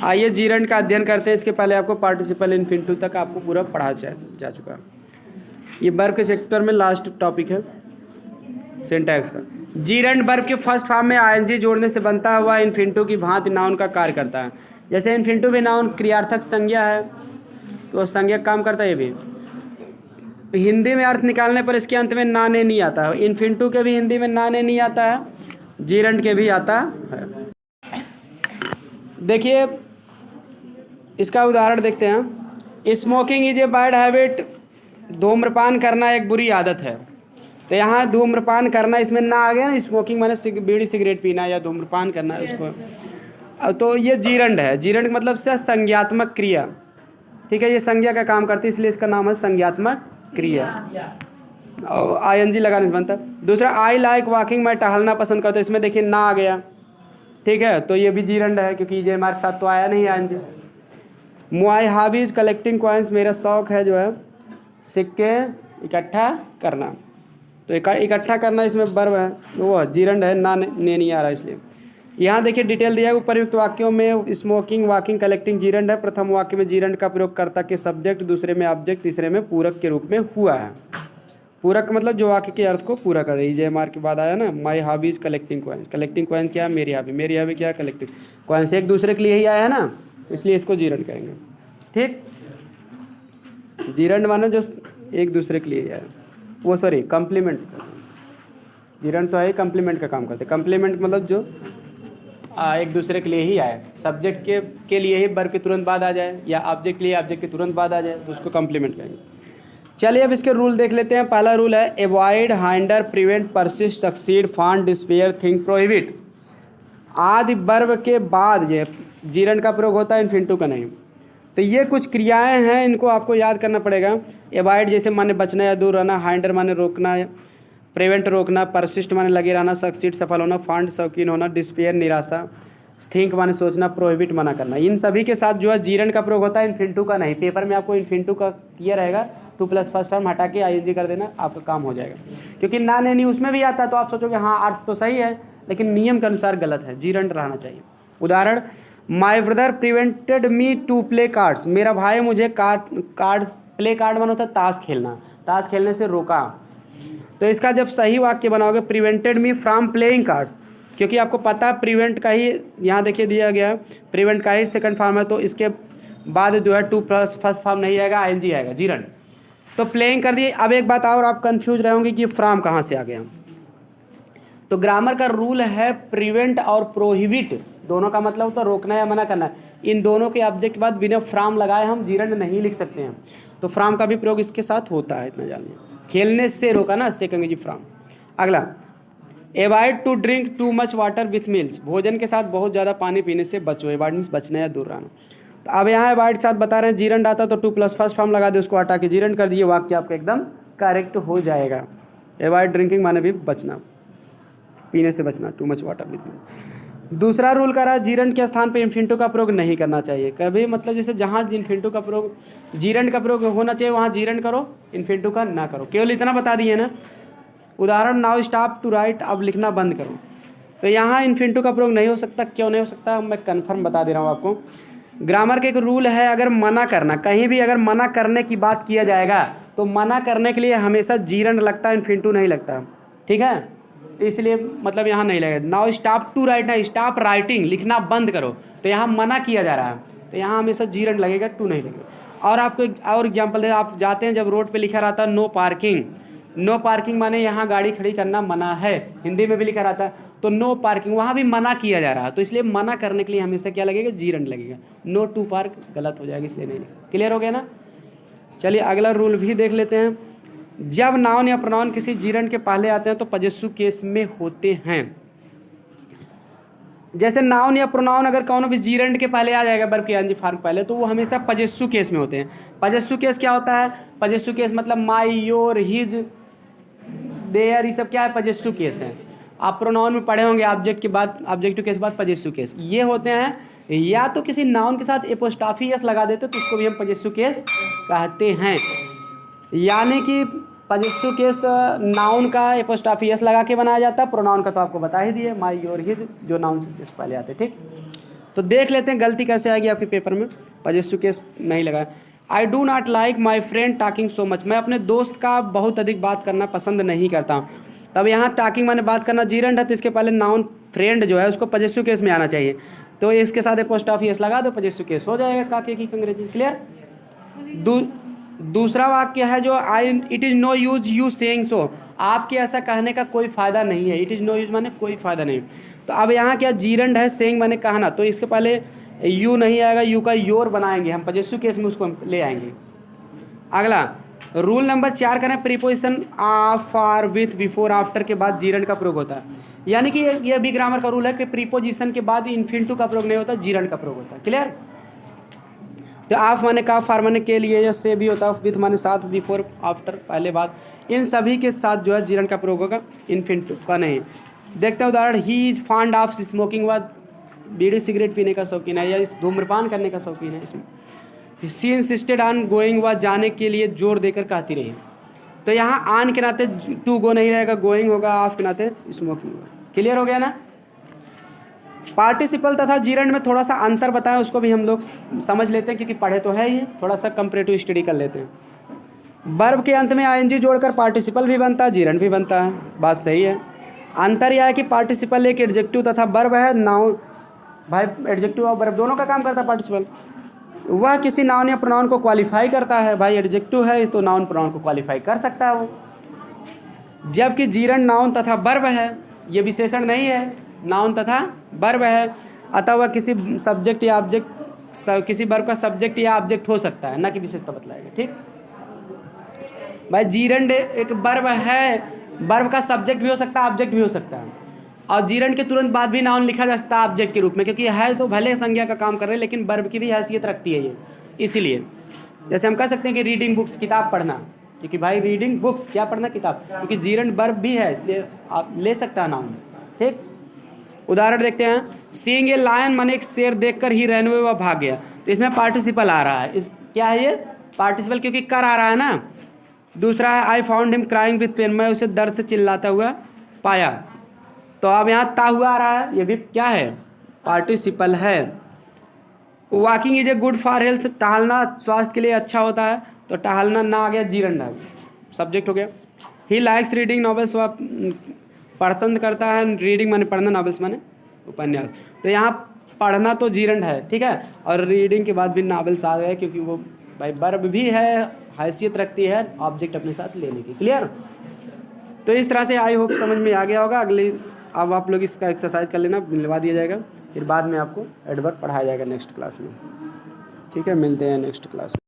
आइए जीरंड का अध्ययन करते हैं। इसके पहले आपको पार्टिसिपल इन्फिनिटिव तक आपको पूरा पढ़ा जा चुका है। ये वर्ब के सेक्टर में लास्ट टॉपिक है सिंटैक्स का। जीरंड वर्ब के फर्स्ट फॉर्म में आईएनजी जोड़ने से बनता हुआ इन्फिनिटिव की भांति नाउन का कार्य करता है। जैसे इन्फिनिटिव भी नाउन क्रियार्थक संज्ञा है तो संज्ञा काम करता है। ये भी हिंदी में अर्थ निकालने पर इसके अंत में ना ने नहीं आता है। इन्फिनिटिव के भी हिंदी में ना ने नहीं आता है, जीरंड के भी आता है। देखिए इसका उदाहरण देखते हैं। Smoking is a bad habit, धूम्रपान करना एक बुरी आदत है। तो यहाँ धूम्रपान करना इसमें ना आ गया ना, स्मोकिंग माने बीड़ी सिगरेट पीना या धूम्रपान करना उसको। तो ये जीरंड है। जीरंड मतलब से संज्ञात्मक क्रिया, ठीक है। ये संज्ञा का काम करती है इसलिए इसका नाम है संज्ञात्मक क्रिया और आईएनजी लगाने से बनता है। दूसरा आई लाइक वॉकिंग, मैं टहलना पसंद करता हूँ। इसमें देखिए ना आ गया, ठीक है। तो ये भी जीरंड है क्योंकि जे मार्क साथ तो आया नहीं ING. My hobbies collecting coins, मेरा शौक है जो है सिक्के इकट्ठा करना। तो इकट्ठा करना इसमें वर्ब है, वो जीरंड है, ना ने नहीं आ रहा इसलिए। यहाँ देखिए डिटेल दिया है। उपरयुक्त वाक्यों में स्मोकिंग वॉकिंग कलेक्टिंग जीरंड है। प्रथम वाक्य में जीरंड का प्रयोग कर्ता के सब्जेक्ट, दूसरे में ऑब्जेक्ट, तीसरे में पूरक के रूप में हुआ है। पूरक मतलब जो वाक्य के अर्थ को पूरा कर रही है। जे मार्क के बाद आया ना, माई hobbies collecting coins. Collecting coins क्या है? मेरी हॉबी क्या है? Collecting coins. एक दूसरे के लिए ही आया है ना, इसलिए इसको जीरंड कहेंगे, ठीक। जीरंड माने जो एक दूसरे के लिए आया, वो सॉरी कम्प्लीमेंट। जीरंड तो है कम्प्लीमेंट का काम करते। कम्प्लीमेंट मतलब जो एक दूसरे के लिए ही आए, सब्जेक्ट के लिए ही वर्ब के तुरंत बाद आ जाए या ऑब्जेक्ट के लिए ऑब्जेक्ट के तुरंत बाद आ जाए तो उसको कम्प्लीमेंट कहेंगे। चलिए अब इसके रूल देख लेते हैं। पहला रूल है avoid, hinder, prevent, persist, succeed, found, despair, think, prohibit. आदि वर्ब के बाद ये जीरंड का प्रयोग होता है, इन्फिनिटिव का नहीं। तो ये कुछ क्रियाएं हैं, इनको आपको याद करना पड़ेगा। अवॉइड जैसे माने बचना या दूर रहना, हाइंडर माने रोकना, प्रिवेंट रोकना, परसिस्ट माने लगे रहना, सक्सीड सफल होना, फाउंड शौकीन होना, डिस्पेयर निराशा, थिंक माने सोचना, प्रोहिबिट मना करना। इन सभी के साथ जो है जीरंड का प्रयोग होता है, इन्फिनिटिव का नहीं। पेपर में आपको इन्फिनिटिव का किया रहेगा, 2 प्लस फर्स्ट फॉर्म हटा के आईएनजी कर देना, आपका काम हो जाएगा। क्योंकि ना ने नहीं उसमें भी आता है तो आप सोचोगे हाँ अर्थ तो सही है लेकिन नियम के अनुसार गलत है, जीरंड रहना चाहिए। उदाहरण, my brother prevented me to play cards, मेरा भाई मुझे कार्ड्स प्ले कार्ड माना होता है ताश खेलना, ताश खेलने से रोका। तो इसका जब सही वाक्य बनाओगे, prevented me from playing cards, क्योंकि आपको पता है प्रिवेंट का ही यहाँ देखिए दिया गया है, प्रिवेंट का ही सेकंड फॉर्म है, तो इसके बाद जो है 2 प्लस फर्स्ट फॉर्म नहीं आएगा, आईएनजी आएगा, जीरंड। तो प्लेइंग कर दिए। अब एक बात और आप कंफ्यूज रहोगे कि फ्रॉम कहाँ से आ गया। तो ग्रामर का रूल है प्रिवेंट और प्रोहिबिट दोनों का मतलब होता है रोकना या मना करना। इन दोनों के ऑब्जेक्ट बाद बिना फ्रॉम लगाए हम जीरंड नहीं लिख सकते हैं, तो फ्रॉम का भी प्रयोग इसके साथ होता है, इतना जानिए। खेलने से रोका ना, से कहेंगे जी फ्रॉम। अगला, avoid to drink too much water with meals, भोजन के साथ बहुत ज़्यादा पानी पीने से बचो। अवॉइड मीन्स बचना या दूर रहना। तो अब यहाँ अवॉइड के साथ बता रहे हैं जीरंड आता तो 2 प्लस फर्स्ट फॉर्म लगा दे, उसको हटा के जीरंड कर दिए, वाक्य आपका एकदम करेक्ट हो जाएगा। अवॉइड ड्रिंकिंग माने भी बचना, पीने से बचना, to much water with meals. दूसरा रूल करा, जीरंड के स्थान पर इन्फिनिटिव का प्रयोग नहीं करना चाहिए कभी। मतलब जैसे जहाँ इन्फिनिटिव का प्रयोग, जीरंड का प्रयोग होना चाहिए वहाँ जीरंड करो, इन्फिनिटिव का ना करो। केवल इतना बता दिए ना। उदाहरण, नाउ स्टॉप टू राइट, अब लिखना बंद करो। तो यहाँ इन्फिनिटिव का प्रयोग नहीं हो सकता। क्यों नहीं हो सकता, मैं कन्फर्म बता दे रहा हूँ आपको। ग्रामर के एक रूल है, अगर मना करना, कहीं भी अगर मना करने की बात किया जाएगा तो मना करने के लिए हमेशा जीरंड लगता है, इन्फिनिटिव नहीं लगता, ठीक है। तो इसलिए मतलब यहाँ नहीं लगेगा। नाउ स्टॉप टू राइट ना, स्टॉप राइटिंग, लिखना बंद करो। तो यहाँ मना किया जा रहा है तो यहाँ हमेशा जीरंड लगेगा, टू नहीं लगेगा। और आपको एक और एग्जाम्पल दे, आप जाते हैं जब रोड पे लिखा रहता है नो पार्किंग, नो पार्किंग माने यहाँ गाड़ी खड़ी करना मना है, हिंदी में भी लिखा रहता है, तो नो पार्किंग वहाँ भी मना किया जा रहा है, तो इसलिए मना करने के लिए हमेशा क्या लगेगा, जीरंड लगेगा। नो टू पार्क गलत हो जाएगा, इसलिए नहीं। क्लियर हो गया ना। चलिए अगला रूल भी देख लेते हैं। जब नाउन या प्रोनाउन किसी जीरंड के पहले आते हैं तो पजेसिव केस में होते हैं। जैसे नाउन या प्रोनाउन अगर कौन भी जीरंड के पहले आ जाएगा, वर्ब के आईएनजी फॉर्म पहले, तो वो हमेशा पजेसिव केस में होते हैं। पजेसिव केस क्या होता है? पजेसिव केस मतलब माई, योर, हिज, देयर, ये सब क्या है, पजेसिव केस है। आप प्रोनाउन में पढ़े होंगे, ऑब्जेक्ट के बाद, ऑब्जेक्टिव केस के बाद पजेसिव केस। ये होते हैं या तो किसी नाउन के साथ एपोस्ट्रॉफी एस लगा देते तो उसको भी हम पजेसिव केस कहते हैं। यानी कि पजेसिव केस नाउन का एपोस्ट्रॉफी एस लगा के बनाया जाता है, प्रोनाउन का तो आपको बता ही दिए, माई, योर, हिज, जो नाउन से जस्ट पहले आते, ठीक। तो देख लेते हैं गलती कैसे आएगी आपके पेपर में। पजेसिव केस नहीं लगा। I do not like my friend talking so much, मैं अपने दोस्त का बहुत अधिक बात करना पसंद नहीं करता हूँ। तब यहाँ टॉकिंग माने बात करना जीरंड है, तो इसके पहले नाउन फ्रेंड जो है उसको पजेसिव केस में आना चाहिए। तो इसके साथ एक पोस्ट ऑफिस लगा दो, पजेसिव केस हो जाएगा काके की अंग्रेजी। क्लियर। दूसरा वाक्य है जो आई it is no use you saying so, आपके ऐसा कहने का कोई फ़ायदा नहीं है। इट इज़ नो यूज माने कोई फ़ायदा नहीं। तो अब यहाँ क्या जीरंड है, सेइंग माने कहना, तो इसके पहले यू नहीं आएगा, यू का योर बनाएंगे हम, पजेसिव केस में उसको ले आएंगे। अगला रूल नंबर 4 करें, preposition of, for, with, before, after के बाद जीरंड का प्रयोग होता है। यानी कि ये भी ग्रामर का रूल है कि प्रीपोजिशन के बाद इन्फिनिटिव का प्रयोग नहीं होता, जीरंड का प्रयोग होता है। क्लियर। तो ऑफ माने का, फॉर माने के लिए, या से भी होता है, विथ माने साथ, बिफोर आफ्टर पहले बाद, इन सभी के साथ जो है जीरंड का प्रयोग होगा, इन्फिनिटिव का नहीं। देखते हैं उदाहरण, he is fond of smoking, व बीड़ी सिगरेट पीने का शौकीन है या इस धूम्रपान करने का शौकीन है। इसमें सी इंसिस्टेड ऑन गोइंग, व जाने के लिए जोर देकर कहती रही। तो यहाँ आन के नाते टू गो नहीं रहेगा, गोइंग होगा, ऑफ के नाते स्मोकिंग होगा। क्लियर हो गया ना। पार्टिसिपल तथा जीरंड में थोड़ा सा अंतर बताएं, उसको भी हम लोग समझ लेते हैं क्योंकि पढ़े तो है ही, थोड़ा सा कंपैरेटिव स्टडी कर लेते हैं। वर्ब के अंत में आईएनजी जोड़कर पार्टिसिपल भी बनता है, जीरंड भी बनता है, बात सही है। अंतर यह है कि पार्टिसिपल एक एडजेक्टिव तथा वर्ब है, नाउन भाई एडजेक्टिव और वर्ब दोनों का काम करता है पार्टिसिपल। वह किसी नाउन या प्रोनाउन को क्वालिफाई करता है, भाई एडजेक्टिव है तो नाउन प्रोनाउन को क्वालिफाई कर सकता है वो। जबकि जीरंड नाउन तथा वर्ब है, ये विशेषण नहीं है, नाउन तथा वर्ब है, अतः वह किसी सब्जेक्ट या ऑब्जेक्ट, किसी वर्ब का सब्जेक्ट या ऑब्जेक्ट हो सकता है, ना कि विशेषता बतलाएगा। ठीक भाई, जीरंड एक वर्ब है, वर्ब का सब्जेक्ट भी हो सकता है, ऑब्जेक्ट भी हो सकता है, और जीरंड के तुरंत बाद भी नाउन लिखा जा सकता है ऑब्जेक्ट के रूप में, क्योंकि है तो भले संज्ञा का काम कर रहे हैं लेकिन वर्ब की भी हैसियत रखती है ये। इसीलिए जैसे हम कह सकते हैं कि रीडिंग बुक्स, किताब पढ़ना, क्योंकि भाई रीडिंग बुक्स क्या पढ़ना, किताब, क्योंकि जीरंड वर्ब भी है इसलिए आप ले सकता है नाउन। ठीक। उदाहरण देखते हैं, सीइंग ए लायन माने एक शेर देखकर ही रन हुए, वह भाग गया। तो इसमें पार्टिसिपल आ रहा है, इस क्या है ये पार्टिसिपल, क्योंकि कर आ रहा है ना। दूसरा है I found him crying with pain, मैं उसे दर्द से चिल्लाता हुआ पाया। तो अब यहाँ ता हुआ आ रहा है, ये भी क्या है, पार्टिसिपल है। Walking is a good for health, टहलना स्वास्थ्य के लिए अच्छा होता है, तो टहलना ना आ गया, जीरंड है, सब्जेक्ट हो गया। ही लाइक्स रीडिंग नॉवेल्स, वह पसंद करता है, रीडिंग माने पढ़ना, नॉवेल्स माने उपन्यास। तो यहाँ पढ़ना तो जीरंड है, ठीक है, और रीडिंग के बाद भी नॉवेल्स आ गए क्योंकि वो भाई वर्ब भी है, हैसियत रखती है ऑब्जेक्ट अपने साथ लेने की। क्लियर। तो इस तरह से आई होप समझ में आ गया होगा। अगले अब आप लोग इसका एक्सरसाइज कर लेना, मिलवा दिया जाएगा, फिर बाद में आपको एडवर्ब पढ़ाया जाएगा नेक्स्ट क्लास में। ठीक है, मिलते हैं नेक्स्ट क्लास में।